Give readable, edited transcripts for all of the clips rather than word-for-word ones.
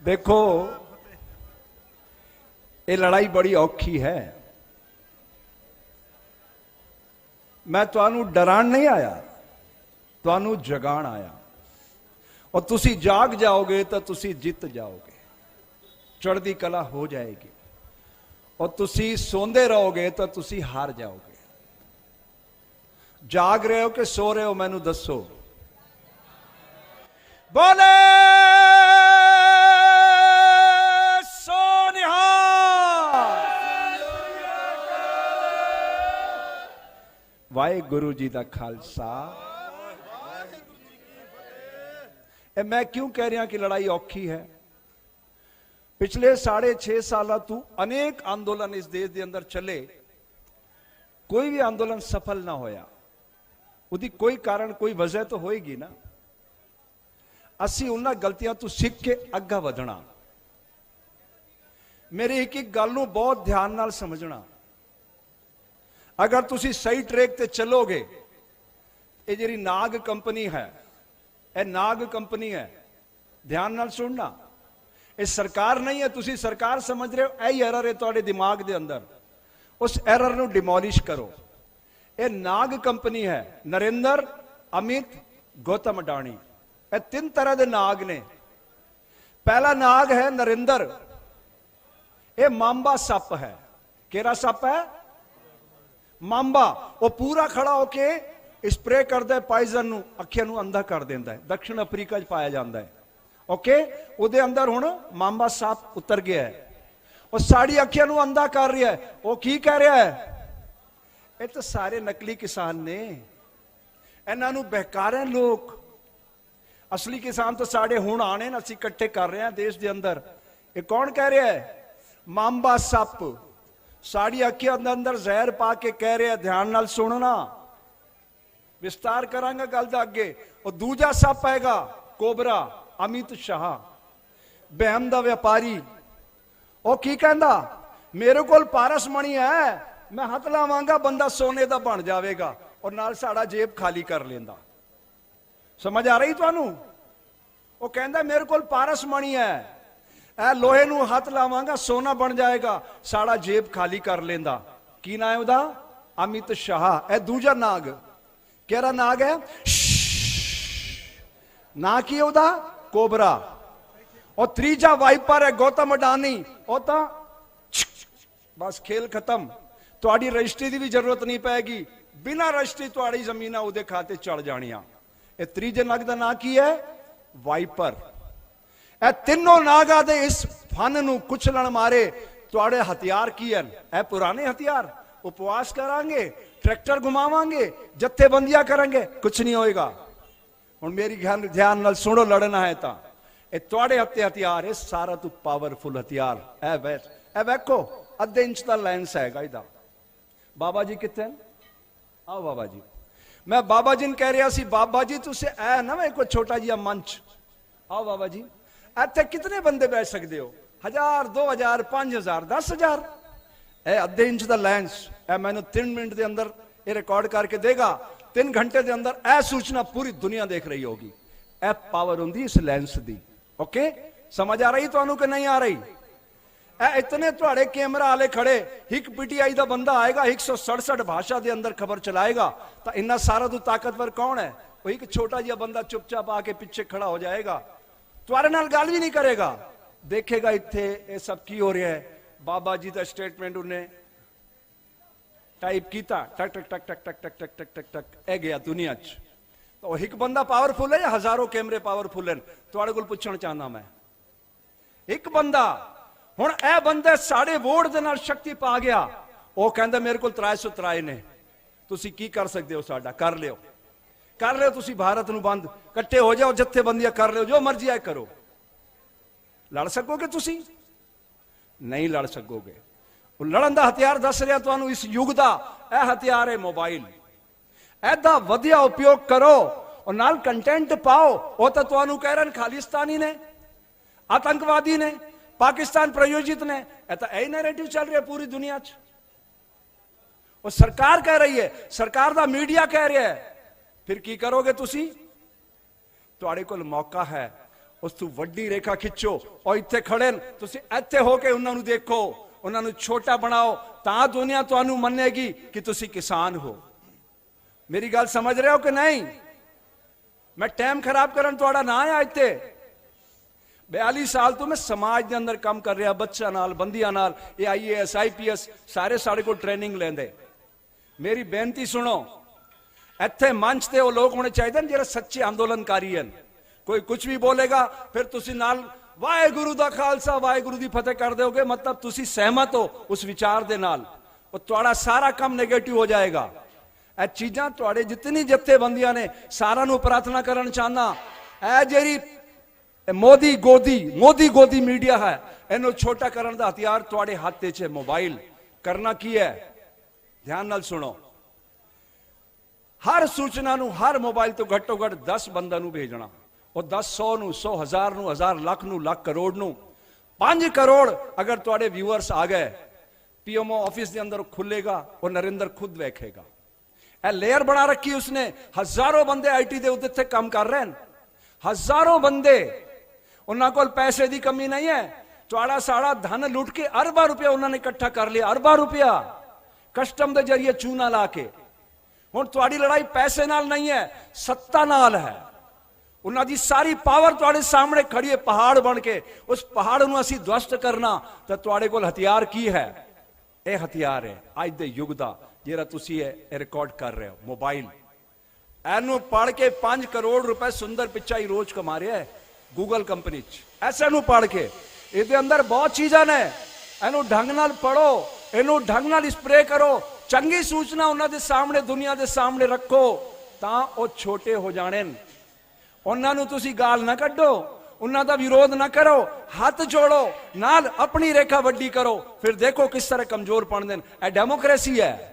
देखो ये लड़ाई बड़ी औखी है। मैं तुहानू डरान नहीं आया, तुहानू जगान आया। और तुसी जाग जाओगे तो तुसी जित जाओगे, चढ़दी कला हो जाएगी। और तुसी सोंदे रहोगे तो तुसी हार जाओगे। जाग रहे हो कि सो रहे हो, मैनू दसो। बोले वाहेगुरु जी का खालसा। मैं क्यों कह रहा कि लड़ाई औखी है? पिछले 6.5 साल तू अनेक आंदोलन इस देश के अंदर चले, कोई भी आंदोलन सफल ना होया। उदी कोई कारण कोई वजह तो होएगी ना। असी उन्हां गलतियां तू सीख के अग्गा वधना। मेरी एक एक गल नूं बहुत ध्यान नाल समझना। अगर तुसी सही ट्रैक ते चलोगे, ये जी नाग कंपनी है, यह नाग कंपनी है, ध्यान नाल सुनना। ये सरकार नहीं है, तुसी सरकार समझ रहे हो। यही एरर है तुहाडे दिमाग दे अंदर। उस एरर नूं डिमोलिश करो। ये नाग कंपनी है। नरेंद्र, अमित, गौतम अडानी, ये 3 तरह के नाग ने। पहला नाग है नरेंद्र, ये मांबा सप है। केरा सप है? मांबा। वो पूरा खड़ा होके स्प्रे करता है पॉइजन नूं, अखियां नूं अंधा कर देता है। दक्षिण अफ्रीका च पाया जाता है। ओके, उहदे अंदर हुण मांबा सप उतर गया है। और साड़ी अखियां नूं अंधा कर रहा है। वो की कह रहा है? ये तो सारे नकली किसान ने, इन्हां नूं बहका रहे लोग। असली किसान तो साढ़े हुण आने न, असीं इकट्ठे कर रहे हैं देश के अंदर। ये कौन कह रहा है? मांबा सप साड़ी अखियां अंदर जहर पा के कह रहे हैं। ध्यान नाल सुनना, विस्तार करांगा गल दा अगे। और दूजा सप आएगा कोबरा, अमित शाह, बहम दा व्यापारी। वो की कहंदा? मेरे कोल पारस मणि है, मैं हथ लावांगा बंदा सोने दा बन जाएगा और नाल साड़ा जेब खाली कर लेंदा। समझ आ रही तुहानू? वो कहंदा मेरे कोल पारस मणि है, ए लोहे नूं हथ लावांगा सोना बन जाएगा, साड़ा जेब खाली कर लेंदा। की ना है उदा? अमित शाह। ए दूजा नाग। केड़ा नाग है? ना की उदा? कोबरा। और तीजा वाइपर है गौतम अडानी। वो तो बस खेल खत्म, तुहाडी रजिस्ट्री की भी जरूरत नहीं पैगी। बिना रजिस्ट्री तुहाडी जमीन उहदे खाते चढ़ जानियां। ये तीजे नाग का नाम की है? वाइपर। ए तीनों नागा दे इस फन नूं कुचलण मारे तुहाडे हथियार की है? ए पुराने हथियार। उपवास करांगे, ट्रैक्टर घुमावांगे, जत्थेबंदियां करेंगे, कुछ नहीं होएगा। हुण मेरी ध्यान नाल सुनो, लड़ना है तां ये तुहाडे हत्थे हथियार है। सारा तू पावरफुल हथियार। ए वेखो अद्धे इंच का लेंस हैगा इहदा। बाबा जी कित्थे? आओ बाबा जी। मैं बाबा जी ने कह रहा सी, बाबा जी तुसे ऐ ना मैं कोई छोटा जिहा मंच। आओ बाबा जी। इत्थे कितने बंदे बैठ सकते हो? 1000, 2000, 5000, 10000। ए अद्धे इंच का लेंस। ए मैनू 3 मिनट के अंदर ये रिकॉर्ड करके देगा। 3 घंटे के अंदर ए सूचना पूरी दुनिया देख रही होगी। ए पावर होंगी इस लेंस की। ओके, समझ आ रही तुहानू कि नहीं आ रही? ए इतने तुहाडे कैमरा वाले खड़े, एक पीटीआई का बंदा आएगा 167 भाषा के अंदर खबर चलाएगा, तो इन्ना सारा तू ताकतवर कौन है? वो एक छोटा जिहा बंदा चुपचाप आके पीछे खड़ा हो जाएगा, तुम्हारे नाल गल भी नहीं करेगा, देखेगा इत्थे ये सब की हो रहा है। बाबा जी का स्टेटमेंट उन्हें टाइप किया, टक टक टक टक टक टक टक टक टक टक ए गया दुनिया च। तो एक बंदा पावरफुल है या हजारों कैमरे पावरफुल है? तुहाडे कोल पुछना चाहना मैं। एक बंदा हुण ए बंदे साढ़े वोट दे नाल शक्ति पा गया। वो कहंदा मेरे कोल 303 ने, तुसी की कर सकते हो? साडा कर लियो, कर लियो। तुसी भारत नूं बंद इकट्ठे हो जाओ, जत्थेबंदियां कर लियो, जो मर्जी है करो। लड़ सकोगे? तुसी नहीं लड़ सकोगे। लड़न दा हथियार दस रहा तुहानू इस युग दा, ए हथियार है मोबाइल। ऐदा वधिया उपयोग करो और नाल कंटेंट पाओ। वो तो तुहानू कह रहे खालिस्तानी ने, आतंकवादी ने, पाकिस्तान प्रायोजित ने। तो यही नैरेटिव चल रहा है पूरी दुनिया च। और सरकार कह रही है, सरकार दा मीडिया कह रहा है। फिर की करोगे तुसी? तुहाडे कोल मौका है ਉਸ ਤੋਂ ਵੱਡੀ ਰੇਖਾ ਖਿੱਚੋ ਔਰ ਇੱਥੇ ਖੜੇ ਨੇ ਤੁਸੀਂ ਇੱਥੇ ਹੋ ਕੇ ਉਹਨਾਂ ਨੂੰ ਦੇਖੋ, ਉਹਨਾਂ ਨੂੰ ਛੋਟਾ ਬਣਾਓ ਤਾਂ ਦੁਨੀਆ ਤੁਹਾਨੂੰ ਮੰਨੇਗੀ ਕਿ ਤੁਸੀਂ ਕਿਸਾਨ ਹੋ। ਮੇਰੀ ਗੱਲ ਸਮਝ ਰਹੇ ਹੋ ਕਿ ਨਹੀਂ? ਮੈਂ ਟਾਈਮ ਖਰਾਬ ਕਰਨ ਤੁਹਾਡਾ ਨਾ ਆਇਆ ਇੱਥੇ। 42 ਸਾਲ ਤੋਂ ਮੈਂ ਸਮਾਜ ਦੇ ਅੰਦਰ ਕੰਮ ਕਰ ਰਿਹਾ, ਬੱਚਿਆਂ ਨਾਲ, ਬੰਦੀਆਂ ਨਾਲ, ਇਹ IAS IPS ਸਾਰੇ ਸਾਡੇ ਕੋਲ ਟ੍ਰੇਨਿੰਗ ਲੈਂਦੇ। ਮੇਰੀ ਬੇਨਤੀ ਸੁਣੋ, ਇੱਥੇ ਮੰਚ ਤੇ ਉਹ ਲੋਕ ਹੋਣੇ ਚਾਹੀਦੇ ਨੇ ਜਿਹੜੇ ਸੱਚੇ ਅੰਦੋਲਨਕਾਰੀ ਹਨ। ਕੋਈ ਕੁਝ ਵੀ ਬੋਲੇਗਾ ਫਿਰ ਤੁਸੀਂ ਨਾਲ ਵਾਹਿਗੁਰੂ ਦਾ ਖਾਲਸਾ ਵਾਹਿਗੁਰੂ ਦੀ ਫਤਿਹ ਕਰ ਦਿਓਗੇ, ਮਤਲਬ ਤੁਸੀਂ ਸਹਿਮਤ ਹੋ ਉਸ ਵਿਚਾਰ ਦੇ ਨਾਲ, ਉਹ ਤੁਹਾਡਾ ਸਾਰਾ ਕੰਮ ਨੈਗੇਟਿਵ ਹੋ ਜਾਏਗਾ। ਇਹ ਚੀਜ਼ਾਂ ਤੁਹਾਡੇ ਜਿਤਨੀ ਜਥੇਬੰਦੀਆਂ ਨੇ ਸਾਰਿਆਂ ਨੂੰ ਪ੍ਰਾਰਥਨਾ ਕਰਨ ਚਾਹਨਾ, ਇਹ ਜਿਹੜੀ ਮੋਦੀ ਗੋਦੀ ਮੀਡੀਆ ਹੈ ਇਹਨੂੰ ਛੋਟਾ ਕਰਨ ਦਾ ਹਥਿਆਰ ਤੁਹਾਡੇ ਹੱਥ 'ਚ ਹੈ। ਮੋਬਾਈਲ ਕਰਨਾ ਕੀ ਹੈ? ਧਿਆਨ ਨਾਲ ਸੁਣੋ, ਹਰ ਸੂਚਨਾ ਨੂੰ ਹਰ ਮੋਬਾਈਲ ਤੋਂ ਘੱਟੋ ਘੱਟ 10 ਬੰਦਿਆਂ ਨੂੰ ਭੇਜਣਾ। ਉਹ 10 100 ਨੂੰ 100 1000 ਨੂੰ 1000 ਲੱਖ ਨੂੰ ਲੱਖ ਕਰੋੜ ਨੂੰ 5 ਕਰੋੜ ਅਗਰ ਤੁਹਾਡੇ ਵਿਊਅਰਸ ਆ ਗਏ, PMO ਆਫਿਸ ਦੇ ਅੰਦਰ ਖੁੱਲੇਗਾ, ਉਹ ਨਰਿੰਦਰ ਖੁਦ ਵੇਖੇਗਾ। ਇਹ ਲੇਅਰ ਬਣਾ ਰੱਖੀ ਉਸਨੇ, ਹਜ਼ਾरों ਬੰਦੇ IT ਦੇ ਉੱਤੇ ਕੰਮ ਕਰ ਰਹੇ ਨੇ, ਹਜ਼ਾरों ਬੰਦੇ, ਉਹਨਾਂ ਕੋਲ ਪੈਸੇ ਦੀ ਕਮੀ ਨਹੀਂ ਹੈ। ਤੁਹਾਡਾ ਸਾਰਾ ਧਨ ਲੁੱਟ ਕੇ ਅਰਬਾਂ ਰੁਪਇਆ ਉਹਨਾਂ ਨੇ ਇਕੱਠਾ ਕਰ ਲਿਆ, ਅਰਬਾਂ ਰੁਪਇਆ ਕਸਟਮ ਦੇ ਜਰੀਏ ਚੂਨਾ ਲਾ ਕੇ। ਹੁਣ ਤੁਹਾਡੀ ਲੜਾਈ ਪੈਸੇ ਨਾਲ ਨਹੀਂ ਹੈ, ਸੱਤਾ ਨਾਲ ਹੈ। ਉਹਨਾਂ ਦੀ ਸਾਰੀ ਪਾਵਰ ਤੁਹਾਡੇ ਸਾਹਮਣੇ ਖੜੀ ਹੈ ਪਹਾੜ ਬਣ ਕੇ। ਉਸ ਪਹਾੜ ਨੂੰ ਅਸੀਂ ਧਵਸਤ ਕਰਨਾ ਤਾਂ ਤੁਹਾਡੇ ਕੋਲ ਹਥਿਆਰ ਕੀ ਹੈ? ਇਹ ਹਥਿਆਰ ਹੈ ਅੱਜ ਦੇ ਯੁੱਗ ਦਾ ਜਿਹੜਾ ਤੁਸੀਂ ਇਹ ਰਿਕਾਰਡ ਕਰ ਰਹੇ ਹੋ, ਮੋਬਾਈਲ। ਇਹਨੂੰ ਪੜ ਕੇ 5 ਕਰੋੜ ਰੁਪਏ ਸੁੰਦਰ ਪਿਚਾਈ ਰੋਜ਼ ਕਮਾ ਰਿਹਾ ਹੈ ਗੂਗਲ ਕੰਪਨੀ 'ਚ। ਐਸੇ ਨੂੰ ਪੜ ਕੇ ਇਹਦੇ ਅੰਦਰ ਬਹੁਤ ਚੀਜ਼ਾਂ ਨੇ, ਇਹਨੂੰ ਢੰਗ ਨਾਲ ਪੜੋ, ਇਹਨੂੰ ਢੰਗ ਨਾਲ ਸਪਰੇ ਕਰੋ, ਚੰਗੀ ਸੂਚਨਾ ਉਹਨਾਂ ਦੇ ਸਾਹਮਣੇ ਦੁਨੀਆ ਦੇ ਸਾਹਮਣੇ ਰੱਖੋ ਤਾਂ ਉਹ ਛੋਟੇ ਹੋ ਜਾਣੇ ਨੇ। ਉਹਨਾਂ ਨੂੰ ਤੁਸੀਂ ਗਾਲ ਨਾ ਕੱਢੋ, ਉਹਨਾਂ ਦਾ ਵਿਰੋਧ ਨਾ ਕਰੋ, ਹੱਥ ਜੋੜੋ, ਨਾਲ ਆਪਣੀ ਰੇਖਾ ਵੱਡੀ ਕਰੋ, ਫਿਰ ਦੇਖੋ ਕਿਸ ਤਰ੍ਹਾਂ ਕਮਜ਼ੋਰ ਪੜਦੇ ਨੇ। ਇਹ ਡੈਮੋਕ੍ਰੇਸੀ ਹੈ,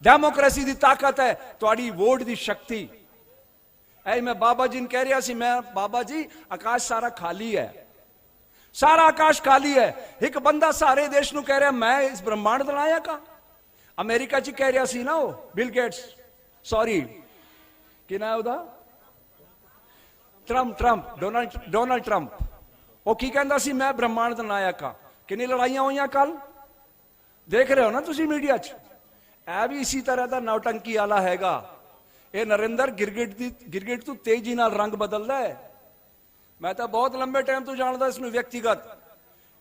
ਡੈਮੋਕ੍ਰੇਸੀ ਦੀ ਤਾਕਤ ਹੈ ਤੁਹਾਡੀ ਵੋਟ ਦੀ ਸ਼ਕਤੀ। ਐ ਮੈਂ ਬਾਬਾ ਜੀ ਨੂੰ ਕਹਿ ਰਿਹਾ ਸੀ, ਮੈਂ ਬਾਬਾ ਜੀ ਆਕਾਸ਼ ਸਾਰਾ ਖਾਲੀ ਹੈ, ਸਾਰਾ ਆਕਾਸ਼ ਖਾਲੀ ਹੈ। ਇੱਕ ਬੰਦਾ ਸਾਰੇ ਦੇਸ਼ ਨੂੰ ਕਹਿ ਰਿਹਾ ਮੈਂ ਇਸ ਬ੍ਰਹਮਾਂਡ ਦਾ ਨਾਇਕ ਹਾਂ। ਅਮਰੀਕਾ 'ਚ ਕਹਿ ਰਿਹਾ ਸੀ ਨਾ ਉਹ ਬਿਲ ਗੇਟਸ, ਸੌਰੀ ਕੀ ਨਾ ਉਹਦਾ, ਡੋਨਾਲਡ ਟਰੰਪ। ਉਹ ਕੀ ਕਹਿੰਦਾ ਸੀ? ਮੈਂ ਬ੍ਰਹਮਾਂਡ ਦਾ ਨਾਇਕ ਹਾਂ। ਕਿੰਨੀ ਲੜਾਈਆਂ ਹੋਈਆਂ ਕੱਲ, ਦੇਖ ਰਹੇ ਹੋ ਨਾ ਤੁਸੀਂ ਮੀਡੀਆ 'ਚ। ਇਹ ਵੀ ਇਸੇ ਤਰ੍ਹਾਂ ਦਾ ਨੌਟੰਕੀ ਵਾਲਾ ਹੈਗਾ। ਇਹ ਨਰਿੰਦਰ ਗਿਰਗਿਟ ਤੋਂ ਤੇਜ਼ੀ ਨਾਲ ਰੰਗ ਬਦਲਦਾ ਹੈ। ਮੈਂ ਤਾਂ ਬਹੁਤ ਲੰਬੇ ਟਾਈਮ ਤੋਂ ਜਾਣਦਾ ਇਸ ਨੂੰ ਵਿਅਕਤੀਗਤ।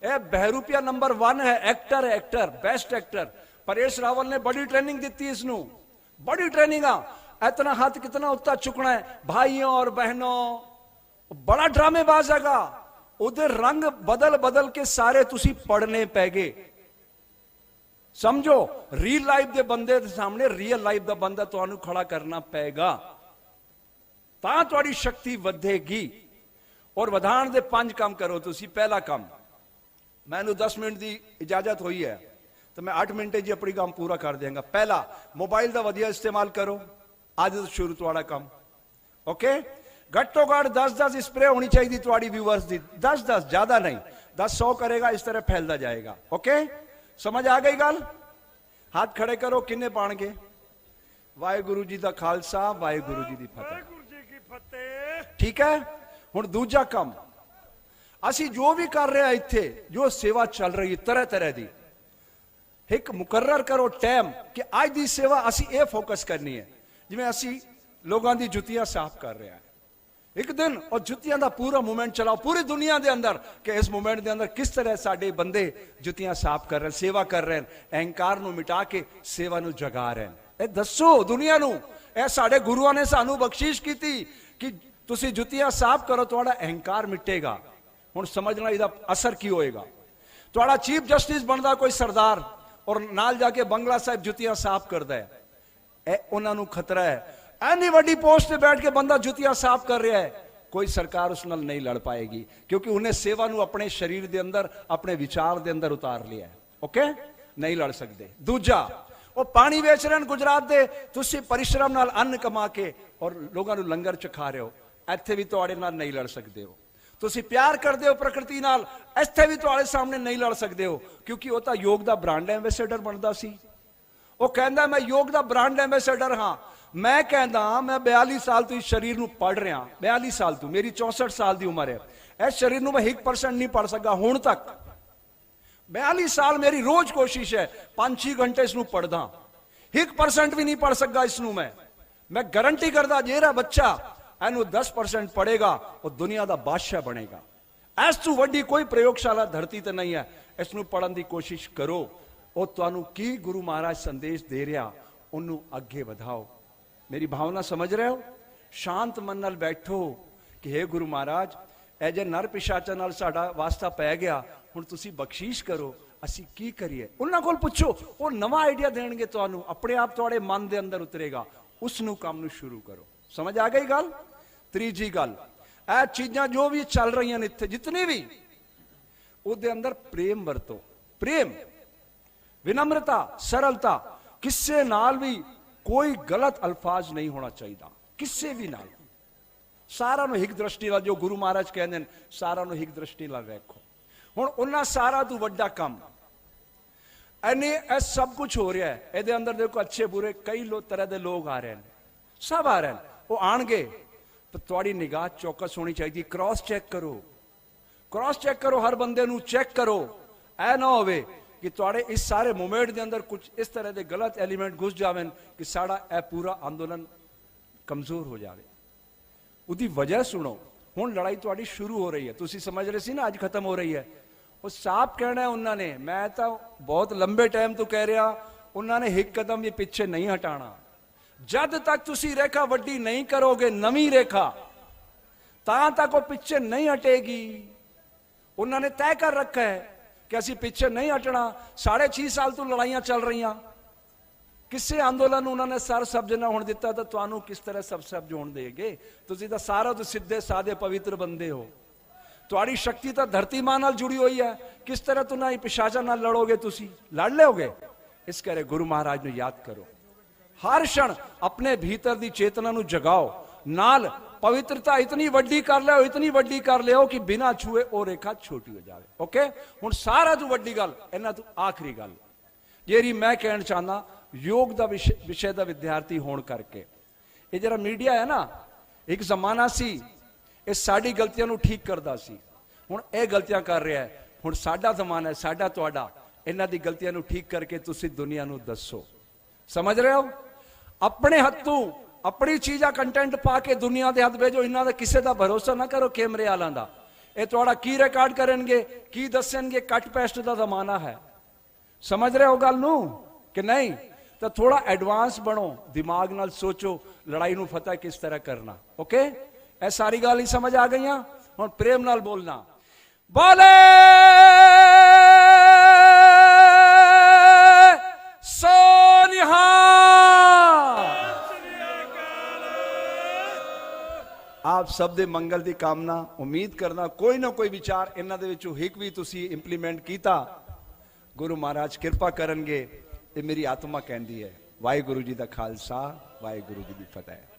ਇਹ ਬਹਿਰੂਪੀਆ ਨੰਬਰ 1 ਹੈ, ਐਕਟਰ ਬੈਸਟ ਐਕਟਰ। ਪਰੇਸ਼ ਰਾਵਲ ਨੇ ਬੜੀ ਟ੍रेनिंग ਦਿੱਤੀ ਇਸ ਨੂੰ, ਬੜੀ ट्रेनिंग ਆ। इतना हाथ कितना उत्ता चुकना है भाइयों और बहनों, बड़ा ड्रामेबाज हैगा। उधर रंग बदल बदल के सारे तुसी पढ़ने पैगे। समझो रील लाइफ के बंदे सामने रियल लाइफ का बंदा तुहानू खड़ा करना पेगा, तां तुहाडी शक्ति वधेगी। और वधाण दे 5 काम करो तुसी। पहला काम, मैनू 10 मिनट की इजाजत हुई है तो मैं 8 मिनट जी अपनी काम पूरा कर देंगा। पहला, मोबाइल का वधिया इस्तेमाल करो। आज तो शुरू तुहाडा काम, ओके। घट्टो घट 10-10 स्प्रे होनी चाहिए तुहाडी व्यूअर्स दी, 10-10 ज्यादा नहीं, 10-100 करेगा, इस तरह फैलता जाएगा। ओके, समझ आ गई गल? हाथ खड़े करो, किन्ने पाणगे? वाहेगुरु जी का खालसा, वाहेगुरु जी की फतेह। ठीक है। हुण दूजा काम, असी जो भी कर रहे हैं इत्थे, जो सेवा चल रही है तरह तरह की, एक मुकर्रर करो टाइम कि आज की सेवा असी ये फोकस करनी है। जिवें असी लोगों की जुतियां साफ कर रहे हैं एक दिन, और जुतियां का पूरा मूवमेंट चलाओ पूरी दुनिया के अंदर कि इस मूवमेंट के अंदर किस तरह साडे बंदे जुतियां साफ कर रहे हैं, सेवा कर रहे हैं, अहंकार नूं मिटा के सेवा नूं जगा रहे हैं। ये दसो दुनिया नूं, ये साडे गुरुआं ने सानू बख्शिश की थी कि तुसी जुतियां साफ करो, तुहाडा अहंकार मिटेगा। हुण समझना इहदा असर की होएगा। तुहाडा चीफ जस्टिस बनदा कोई सरदार और नाल जाके बंगला साहिब जुतियां साफ करदा है, उन्हां नूं खतरा है। एनी वड्डी पोस्ट पे बैठ के बंदा जुतियां साफ कर रहा है, कोई सरकार उस नाल नहीं लड़ पाएगी, क्योंकि उन्हें सेवा नूं अपने शरीर के अंदर, अपने विचार के अंदर उतार लिया है। ओके, नहीं लड़ सकते। दूजा, वो पानी बेच रहे हैं गुजरात दे, तुसी परिश्रम नाल अन्न कमा के और लोगों नूं लंगर चखा रहे हो, इत्थे भी तुहाडे नाल नहीं लड़ सकते हो। तुसी प्यार करते हो प्रकृति नाल, इत्थे भी तुहाडे सामने नहीं लड़ सकते हो, क्योंकि वो तो योग का ब्रांड एंबेसडर बनता सी। वो कहता मैं योग का ब्रांड एंबेसडर हाँ, मैं कहता मैं 42 साल तो इस शरीर ਨੂੰ पढ़ रहा, 42 साल तो, मेरी 64 साल की उम्र है, इस शरीर ਨੂੰ मैं 1% नहीं पढ़ सका हुण तक। 42 साल मेरी रोज कोशिश है 5-6 घंटे इसनू पढ़दा, 1% भी नहीं पढ़ सका इसनू। मैं गारंटी करदा जेड़ा बच्चा इनू 10% पढ़ेगा वो दुनिया का बादशाह बनेगा। इस तू वड्डी कोई प्रयोगशाला धरती ते नहीं है। इसनू पढ़न की कोशिश करो, वो तुहानू की गुरु महाराज संदेश दे रहा उन्नू अगे बढ़ाओ। मेरी भावना समझ रहे हो? शांत मन नाल बैठो कि हे गुरु महाराज ए जे नर पिशाचां नाल साडा वास्ता पै गया, हुण तुसीं बख्शीश करो, असीं की करिए। उन्हां कोल पुछो, वो नवा आइडिया देणगे तुहानू, अपने आप तुहाडे मन दे अंदर उतरेगा, उसनू काम नू शुरू करो। समझ आ गई गल? तीजी गल, ए चीजां जो भी चल रही हैं इत्थे जितनी भी, उहदे अंदर प्रेम वरतो, प्रेम, विनम्रता, सरलता, किसे नाल भी कोई गलत अल्फाज नहीं होना चाहिए, किसे भी नाल। सारा नु हिक दृष्टि नाल, जो गुरु महाराज कहते हैं, सारा नु हिक दृष्टि नाल रखो। हुण उन्हां सारा तू वड्डा काम एने ए सब कुछ हो रहा है, ਇਹਦੇ अंदर देखो अच्छे बुरे कई तरह के लोग आ रहे हैं, सब आ रहे हैं, वो आएंगे तो थोड़ी निगाह चौकस होनी चाहिए। क्रॉस चेक करो, क्रॉस चेक करो, हर बंदे नू चेक करो, ऐ ना होवे कि थोड़े इस सारे मूवमेंट के अंदर कुछ इस तरह के गलत एलिमेंट घुस जावे कि साड़ा ए पूरा आंदोलन कमजोर हो जाए। उसकी वजह सुनो, हुण लड़ाई थोड़ी शुरू हो रही है, तुसी समझ रहे सी ना आज खत्म हो रही है। वो साफ कहना है उन्होंने, मैं तो बहुत लंबे टाइम तो कह रहा, उन्होंने एक कदम भी पीछे नहीं हटाना। जद तक तुसी रेखा वड्डी नहीं करोगे, नवी रेखा, ता तक वो पीछे नहीं हटेगी। उन्होंने तय कर रखा है कि असी पीछे नहीं हटना। 6.5 साल तो लड़ाइयां चल रही, किसी आंदोलन उन्होंने सर सब्ज ना होने दिता, तो तुहानू किस तरह सब सब्ज होने देंगे? तुसी तो सारा तो सीधे सादे पवित्र बंदे हो, तुहारी शक्ति तो धरती मां नाल जुड़ी हुई है, किस तरह तू ना पिशाचा नाल लड़ोगे? तुसी लड़ लोगे? इस करे गुरु महाराज नू याद करो, हर क्षण अपने भीतर दी चेतना नू जगाओ, नाल पवित्रता इतनी वड्डी कर लो, इतनी वड्डी कर लियो कि बिना छुए वो रेखा छोटी हो जाए। ओके, हुण सारा तू वड्डी गल, इन्हां तू आखिरी गल जेरी मैं कहना चाहना, योग का विषय का विद्यार्थी होने करके ये जरा मीडिया है ना, एक जमाना सी ये साडी गलतियां नू ठीक करदा सी, हुण ये गलतियां कर रहा है। हुण साडा जमाना है, साडा तुहाडा, इन्हां दी गलतियां नू ठीक करके तुसी दुनिया नू दसो। समझ रहे हो? अपने हत्थों अपनी चीज़ा कंटेंट पा के दुनिया के हथ भेजो, इन्हां दा किसी का भरोसा ना करो। कैमरे वालों का ये तुहाडा की रिकॉर्ड करेंगे, की दसणगे, कट पेस्ट का जमाना है। समझ रहे हो गल नू कि नहीं? तो थोड़ा एडवांस बनो, दिमाग नाल सोचो, लड़ाई नू फतह किस तरह करना। ओके, ए सारी गल ही समझ आ गई? हुण प्रेम नाल बोलना, बोले सोनिहा। आप सब दे मंगल की कामना, उम्मीद करना कोई ना कोई विचार इन्हां दे विचों हिक भी तुसी इंप्लीमेंट कीता, गुरु महाराज कृपा करनगे। ये मेरी आत्मा कहती है। वाहिगुरु जी का खालसा, वाहिगुरु जी की फतेह।